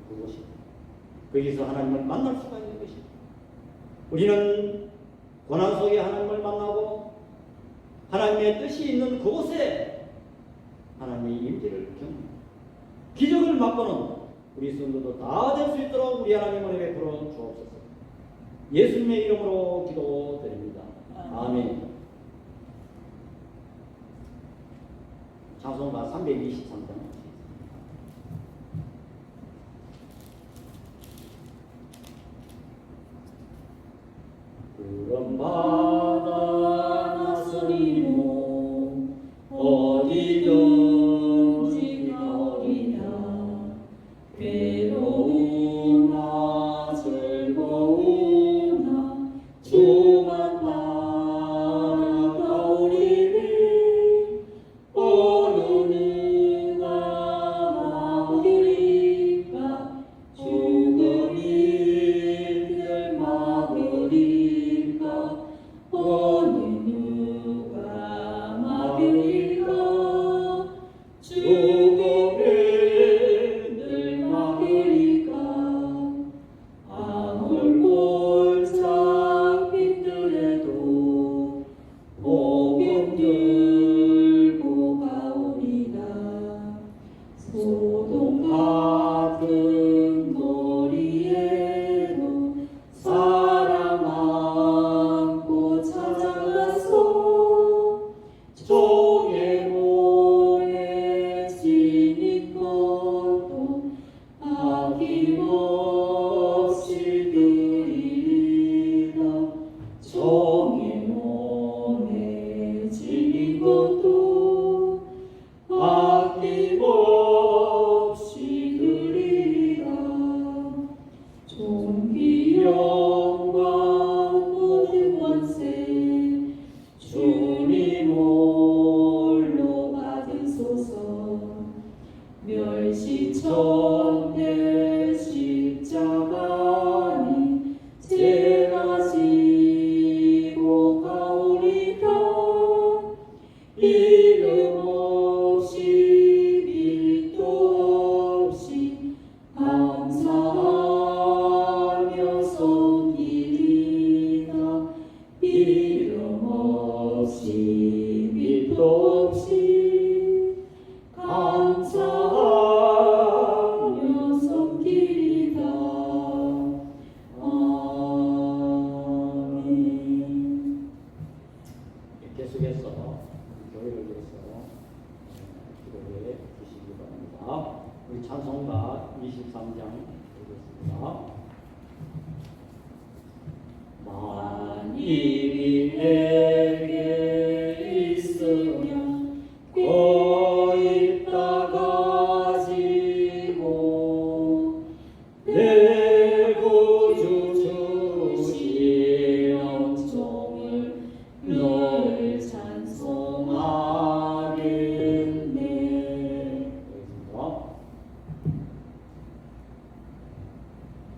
Speaker 1: 그곳입니다. 거기서 하나님을 만날 수가 있는 것입니다. 우리는 고난 속에 하나님을 만나고 하나님의 뜻이 있는 그곳에 하나님의 임재를 경험합니다. 기적을 맛보는 우리 성도도 다 될 수 있도록 우리 하나님 은혜 베풀어 주옵소서. 예수님의 이름으로 기도드립니다. 아멘. 찬송가 323장. 그런 바다 나서리모 어디든지 가오리라. 괴로우나 즐거우나 주만 따라가오리니 어느 누가 막으리까. 죽음이들 막으리까. 어느 누가 막으리까. 죽음이들 막으리까. 아물골짝 빛들에도 복음 들고 가오리라. 소돔 같은 거리에도 사랑 안고 찾아가서 종의 몸에 지닌 것도 아낌없이 드리리라. 종의 몸에 지닌 것도 아낌없이 드리리라. 존귀 영광 모든 권세 주님 홀로 받으소서. 멸시천대 십자가니 제가 지고 가오리다. 이름 없이 빛도 없이 감사하며 섬기리라. 이름 없이 빛도 없이 감사하며 섬기리라. 아멘. 계속해서 교회를 위해서 기도해 주시기 바랍니다. 우리 찬송가 23장 읽겠습니다. 만일이 내게 있으면 거의 다 가지고 내 구주 주신 영종을 늘 찬송하겠네.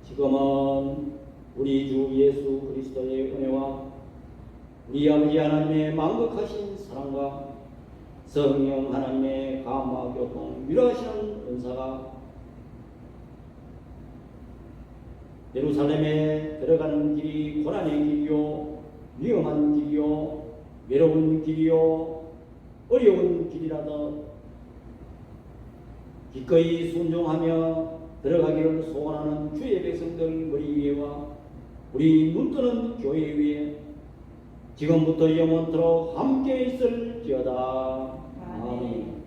Speaker 1: 지금은 우리 주 예수 그리스도의 은혜와 우리 아버지 하나님의 만극하신 사랑과 성령 하나님의 감화 교통 위로하시는 은사가 예루살렘에 들어가는 길이 고난의 길이요 위험한 길이요 외로운 길이요 어려운 길이라도 기꺼이 순종하며 들어가기를 소원하는 주의 백성들 머리 위에와 우리 눈뜨는 교회 위에 지금부터 영원토록 함께 있을지어다.
Speaker 2: 아멘.